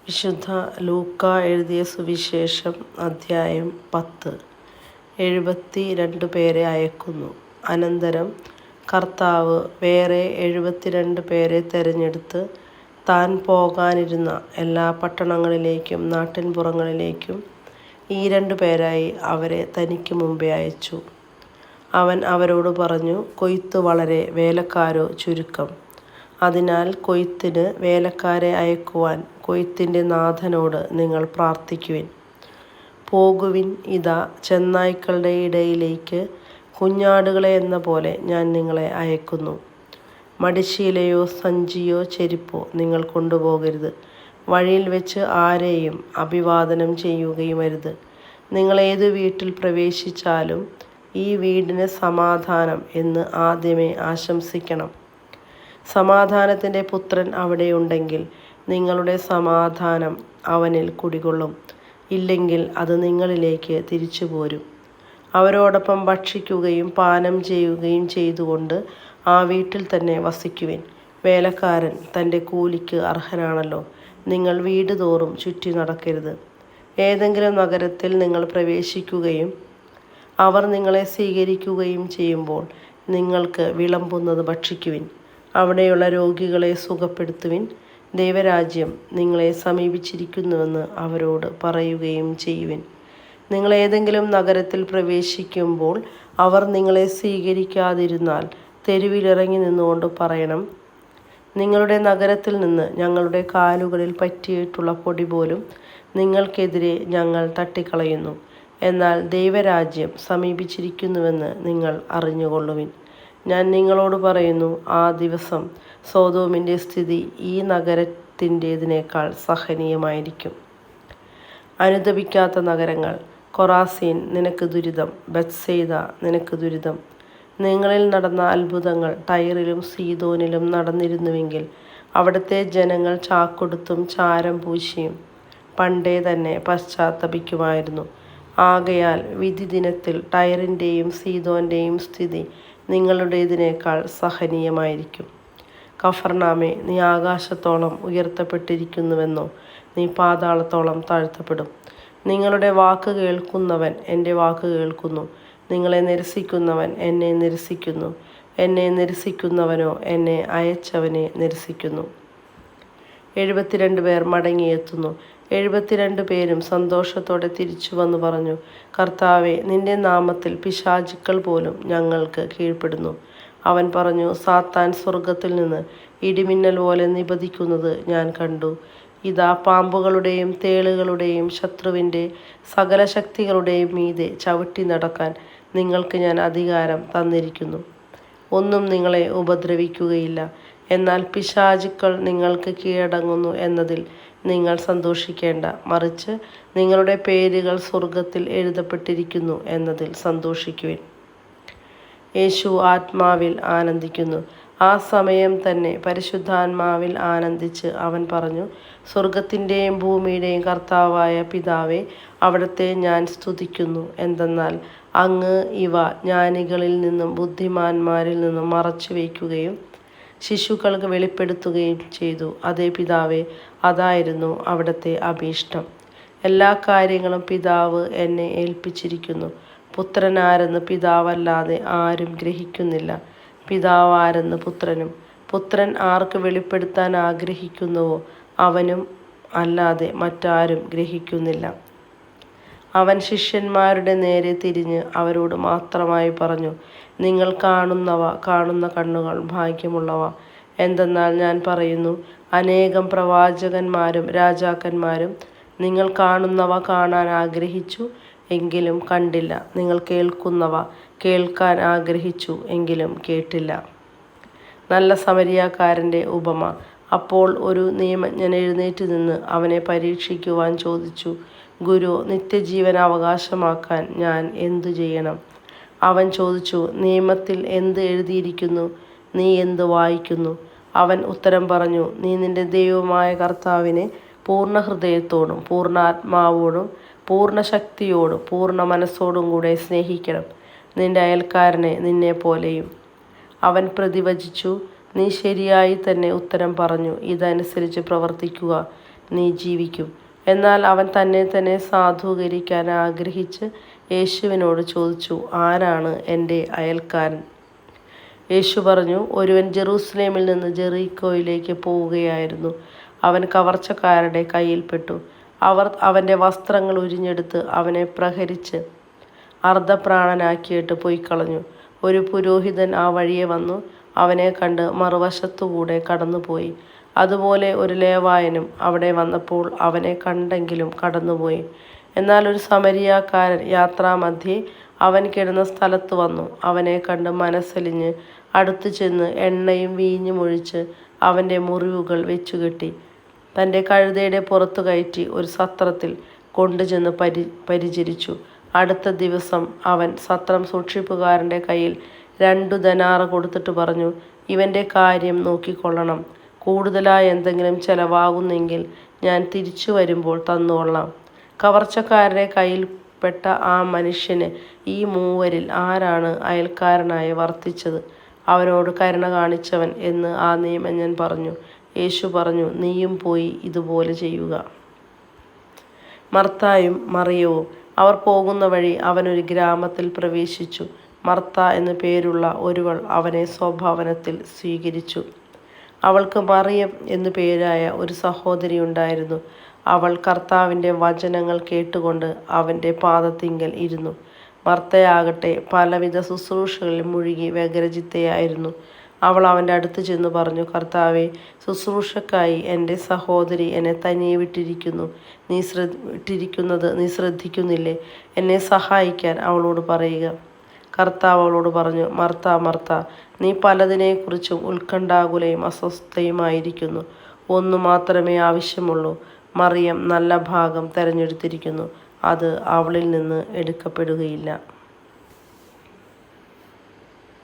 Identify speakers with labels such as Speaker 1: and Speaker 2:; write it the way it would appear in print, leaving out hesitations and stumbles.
Speaker 1: വിശുദ്ധ ലൂക്കാ എഴുതിയ സുവിശേഷം അധ്യായം 10. 72 പേരെ അയക്കുന്നു. അനന്തരം കർത്താവ് വേറെ 72 പേരെ തെരഞ്ഞെടുത്ത് താൻ പോകാനിരുന്ന എല്ലാ പട്ടണങ്ങളിലേക്കും നാട്ടിൻപുറങ്ങളിലേക്കും ഈ 2 പേരായി അവരെ തനിക്ക് മുമ്പേ അയച്ചു. അവൻ അവരോട് പറഞ്ഞു, കൊയ്ത്ത് വളരെ, വേലക്കാരോ ചുരുക്കം. അതിനാൽ കൊയ്ത്തിന് വേലക്കാരെ അയക്കുവാൻ കൊയ്ത്തിൻ്റെ നാഥനോട് നിങ്ങൾ പ്രാർത്ഥിക്കുവിൻ. പോകുവിൻ, ഇതാ ചെന്നായ്ക്കളുടെ ഇടയിലേക്ക് കുഞ്ഞാടുകളെ എന്ന പോലെ ഞാൻ നിങ്ങളെ അയക്കുന്നു. മടിശീലയോ സഞ്ചിയോ ചെരുപ്പോ നിങ്ങൾ കൊണ്ടുപോകരുത്. വഴിയിൽ വെച്ച് ആരെയും അഭിവാദനം ചെയ്യുകയുമരുത്. നിങ്ങൾ ഏതു വീട്ടിൽ പ്രവേശിച്ചാലും ഈ വീടിന് സമാധാനം എന്ന് ആദ്യമേ ആശംസിക്കണം. സമാധാനത്തിൻ്റെ പുത്രൻ അവിടെയുണ്ടെങ്കിൽ നിങ്ങളുടെ സമാധാനം അവനിൽ കുടികൊള്ളും. ഇല്ലെങ്കിൽ അത് നിങ്ങളിലേക്ക് തിരിച്ചു പോരും. അവരോടൊപ്പം ഭക്ഷിക്കുകയും പാനം ചെയ്യുകയും ചെയ്തുകൊണ്ട് ആ വീട്ടിൽ തന്നെ വസിക്കുവിൻ. വേലക്കാരൻ തൻ്റെ കൂലിക്ക് അർഹനാണല്ലോ. നിങ്ങൾ വീട് തോറും ചുറ്റി നടക്കരുത്. ഏതെങ്കിലും നഗരത്തിൽ നിങ്ങൾ പ്രവേശിക്കുകയും അവർ നിങ്ങളെ സ്വീകരിക്കുകയും ചെയ്യുമ്പോൾ നിങ്ങൾക്ക് വിളമ്പുന്നത് ഭക്ഷിക്കുവിൻ. അവിടെയുള്ള രോഗികളെ സുഖപ്പെടുത്തുവിൻ. ദൈവരാജ്യം നിങ്ങളെ സമീപിച്ചിരിക്കുന്നുവെന്ന് അവരോട് പറയുകയും ചെയ്യുവിൻ. നിങ്ങൾ ഏതെങ്കിലും നഗരത്തിൽ പ്രവേശിക്കുമ്പോൾ അവർ നിങ്ങളെ സ്വീകരിക്കാതിരുന്നാൽ തെരുവിലിറങ്ങി നിന്നുകൊണ്ട് പറയണം, നിങ്ങളുടെ നഗരത്തിൽ നിന്ന് ഞങ്ങളുടെ കാലുകളിൽ പറ്റിയിട്ടുള്ള പൊടി പോലും നിങ്ങൾക്കെതിരെ ഞങ്ങൾ തട്ടിക്കളയുന്നു. എന്നാൽ ദൈവരാജ്യം സമീപിച്ചിരിക്കുന്നുവെന്ന് നിങ്ങൾ അറിഞ്ഞുകൊള്ളുവിൻ. ഞാൻ നിങ്ങളോട് പറയുന്നു, ആ ദിവസം സൊദോമിൻ്റെ സ്ഥിതി ഈ നഗരത്തിൻ്റേതിനേക്കാൾ സഹനീയമായിരിക്കും. അനുതപിക്കാത്ത നഗരങ്ങൾ. കൊറാസീൻ, നിനക്ക് ദുരിതം. ബത്സയിദ, നിനക്ക് ദുരിതം. നിങ്ങളിൽ നടന്ന അത്ഭുതങ്ങൾ ടൈറിലും സീദോനിലും നടന്നിരുന്നുവെങ്കിൽ അവിടുത്തെ ജനങ്ങൾ ചാക്കൊടുത്തും ചാരം പൂശിയും പണ്ടേ തന്നെ പശ്ചാത്തപിക്കുമായിരുന്നു. ആകയാൽ വിധി ദിനത്തിൽ ടൈറിൻ്റെയും സീദോൻ്റെയും സ്ഥിതി നിങ്ങളുടേതിനേക്കാൾ സഹനീയമായിരിക്കും. കഫർനാമേ, നീ ആകാശത്തോളം ഉയർത്തപ്പെട്ടിരിക്കുന്നുവെന്നോ, നീ പാതാളത്തോളം താഴ്ത്തപ്പെടും. നിങ്ങളുടെ വാക്ക് കേൾക്കുന്നവൻ എൻ്റെ വാക്ക് കേൾക്കുന്നു. നിങ്ങളെ നിരസിക്കുന്നവൻ എന്നെ നിരസിക്കുന്നു. എന്നെ നിരസിക്കുന്നവനോ എന്നെ അയച്ചവനെ നിരസിക്കുന്നു. 72 പേർ മടങ്ങിയെത്തുന്നു. 72 പേരും സന്തോഷത്തോടെ തിരിച്ചു വന്നു പറഞ്ഞു, കർത്താവേ, നിന്റെ നാമത്തിൽ പിശാചുക്കൾ പോലും ഞങ്ങൾക്ക് കീഴ്പ്പെടുന്നു. അവൻ പറഞ്ഞു, സാത്താൻ സ്വർഗത്തിൽ നിന്ന് ഇടിമിന്നൽ പോലെ നിപതിക്കുന്നത് ഞാൻ കണ്ടു. ഇതാ, പാമ്പുകളുടെയും തേളുകളുടെയും ശത്രുവിൻ്റെ സകല ശക്തികളുടെയും മീതെ ചവിട്ടി നടക്കാൻ നിങ്ങൾക്ക് ഞാൻ അധികാരം തന്നിരിക്കുന്നു. ഒന്നും നിങ്ങളെ ഉപദ്രവിക്കുകയില്ല. എന്നാൽ പിശാചുക്കൾ നിങ്ങൾക്ക് കീഴടങ്ങുന്നു എന്നതിൽ നിങ്ങൾ സന്തോഷിക്കേണ്ട, മറിച്ച് നിങ്ങളുടെ പേരുകൾ സ്വർഗത്തിൽ എഴുതപ്പെട്ടിരിക്കുന്നു എന്നതിൽ സന്തോഷിക്കുവിൻ. യേശു ആത്മാവിൽ ആനന്ദിക്കുന്നു. ആ സമയം തന്നെ പരിശുദ്ധാത്മാവിൽ ആനന്ദിച്ച് അവൻ പറഞ്ഞു, സ്വർഗത്തിൻ്റെയും ഭൂമിയുടെയും കർത്താവായ പിതാവേ, അവിടുത്തെ ഞാൻ സ്തുതിക്കുന്നു. എന്തെന്നാൽ അങ്ങ് ഇവ ജ്ഞാനികളിൽ നിന്നും ബുദ്ധിമാന്മാരിൽ നിന്നും മറച്ചു വയ്ക്കുകയും ശിശുക്കൾക്ക് വെളിപ്പെടുത്തുകയും ചെയ്തു. അതേ പിതാവേ, അതായിരുന്നു അവിടുത്തെ അഭീഷ്ടം. എല്ലാ കാര്യങ്ങളും പിതാവ് എന്നെ ഏൽപ്പിച്ചിരിക്കുന്നു. പുത്രനാരെന്ന് പിതാവല്ലാതെ ആരും ഗ്രഹിക്കുന്നില്ല, പിതാവാരെന്ന് പുത്രനും. പുത്രൻ ആർക്ക് വെളിപ്പെടുത്താൻ ആഗ്രഹിക്കുന്നുവോ അവനും അല്ലാതെ മറ്റാരും ഗ്രഹിക്കുന്നില്ല. അവൻ ശിഷ്യന്മാരുടെ നേരെ തിരിഞ്ഞ് അവരോട് മാത്രമായി പറഞ്ഞു, നിങ്ങൾ കാണുന്നവ കാണുന്ന കണ്ണുകൾ ഭാഗ്യമുള്ളവ. എന്തെന്നാൽ ഞാൻ പറയുന്നു, അനേകം പ്രവാചകന്മാരും രാജാക്കന്മാരും നിങ്ങൾ കാണുന്നവ കാണാൻ ആഗ്രഹിച്ചു, എങ്കിലും കണ്ടില്ല. നിങ്ങൾ കേൾക്കുന്നവ കേൾക്കാൻ ആഗ്രഹിച്ചു, എങ്കിലും കേട്ടില്ല. നല്ല സമരിയാക്കാരൻ്റെ ഉപമ. അപ്പോൾ ഒരു നിയമജ്ഞൻ എഴുന്നേറ്റ് നിന്ന് അവനെ പരീക്ഷിക്കുവാൻ ചോദിച്ചു, ഗുരു, നിത്യജീവൻ അവകാശമാക്കാൻ ഞാൻ എന്തു ചെയ്യണം? അവൻ ചോദിച്ചു, നിയമത്തിൽ എന്ത് എഴുതിയിരിക്കുന്നു? നീ എന്ത് വായിക്കുന്നു? അവൻ ഉത്തരം പറഞ്ഞു, നീ നിന്റെ ദൈവമായ കർത്താവിനെ പൂർണ്ണ ഹൃദയത്തോടും പൂർണ്ണ ആത്മാവോടും പൂർണ്ണ ശക്തിയോടും പൂർണ്ണ മനസ്സോടും കൂടെ സ്നേഹിക്കണം, നിന്റെ അയൽക്കാരനെ നിന്നെ പോലെയും. അവൻ പ്രതിവചിച്ചു, നീ ശരിയായി തന്നെ ഉത്തരം പറഞ്ഞു. ഇതനുസരിച്ച് പ്രവർത്തിക്കുക. നീ ജീവിക്കും. എന്നാൽ അവൻ തന്നെ തന്നെ സാധൂകരിക്കാൻ ആഗ്രഹിച്ച് യേശുവിനോട് ചോദിച്ചു, ആരാണ് എൻ്റെ അയൽക്കാരൻ? യേശു പറഞ്ഞു, ഒരുവൻ ജെറൂസലേമിൽ നിന്ന് ജെറീക്കോയിലേക്ക് പോവുകയായിരുന്നു. അവൻ കവർച്ചക്കാരുടെ കയ്യിൽപ്പെട്ടു. അവർ അവൻ്റെ വസ്ത്രങ്ങൾ ഉരിഞ്ഞെടുത്ത് അവനെ പ്രഹരിച്ച് അർദ്ധപ്രാണനാക്കിയിട്ട് പൊയ്ക്കളഞ്ഞു. ഒരു പുരോഹിതൻ ആ വഴിയെ വന്നു അവനെ കണ്ട് മറുവശത്തുകൂടെ കടന്നുപോയി. അതുപോലെ ഒരു ലേവായനും അവിടെ വന്നപ്പോൾ അവനെ കണ്ടെങ്കിലും കടന്നുപോയി. എന്നാൽ ഒരു സമരിയാക്കാരൻ യാത്രാമധ്യേ അവൻ കിടന്ന സ്ഥലത്ത് വന്നു. അവനെ കണ്ട് മനസ്സലിഞ്ഞ് അടുത്തു ചെന്ന് എണ്ണയും വീഞ്ഞും ഒഴിച്ച് അവൻ്റെ മുറിവുകൾ വെച്ചുകെട്ടി തൻ്റെ കഴുതയുടെ പുറത്തു കയറ്റി ഒരു സത്രത്തിൽ കൊണ്ടുചെന്ന് പരിചരിച്ചു. അടുത്ത ദിവസം അവൻ സത്രം സൂക്ഷിപ്പുകാരൻ്റെ കയ്യിൽ 2 ദനാറ് കൊടുത്തിട്ട് പറഞ്ഞു, ഇവൻ്റെ കാര്യം നോക്കിക്കൊള്ളണം. കൂടുതലായി എന്തെങ്കിലും ചെലവാകുന്നെങ്കിൽ ഞാൻ തിരിച്ചു വരുമ്പോൾ തന്നുകൊള്ളാം. കവർച്ചക്കാരുടെ കയ്യിൽപ്പെട്ട ആ മനുഷ്യന് ഈ മൂവരിൽ ആരാണ് അയൽക്കാരനായി വർത്തിച്ചത്? അവനോട് കരുണ കാണിച്ചവൻ എന്ന് ആ നിയമജ്ഞൻ പറഞ്ഞു. യേശു പറഞ്ഞു, നീയും പോയി ഇതുപോലെ ചെയ്യുക. മർത്തായും മറിയവും അവർ പോകുന്ന വഴി അവനൊരു ഗ്രാമത്തിൽ പ്രവേശിച്ചു. മർത്ത എന്നു പേരുള്ള ഒരുവൾ അവനെ സ്വഭവനത്തിൽ സ്വീകരിച്ചു. അവൾക്ക് മറിയം എന്നു പേരായ ഒരു സഹോദരി ഉണ്ടായിരുന്നു. അവൾ കർത്താവിൻ്റെ വചനങ്ങൾ കേട്ടുകൊണ്ട് അവൻ്റെ പാദത്തിങ്കൽ ഇരുന്നു. മർത്തയാകട്ടെ പലവിധ ശുശ്രൂഷകളിൽ മുഴുകി വ്യഗ്രചിത്തയായിരുന്നു. അവൾ അവൻ്റെ അടുത്ത് ചെന്ന് പറഞ്ഞു, കർത്താവേ, ശുശ്രൂഷക്കായി എൻ്റെ സഹോദരി എന്നെ തനിയെ വിട്ടിരിക്കുന്നത് നീ ശ്രദ്ധിക്കുന്നില്ലേ? എന്നെ സഹായിക്കാൻ അവളോട് പറയുക. കർത്താവ് അവളോട് പറഞ്ഞു, മർത്ത, മർത്ത, നീ പലതിനെക്കുറിച്ചും ഉത്കണ്ഠാകുലയും അസ്വസ്ഥയുമായിരിക്കുന്നു. ഒന്നു മാത്രമേ ആവശ്യമുള്ളൂ. മറിയം നല്ല ഭാഗം തിരഞ്ഞെടുത്തിരിക്കുന്നു. അത് അവളിൽ നിന്ന് എടുക്കപ്പെടുകയില്ല.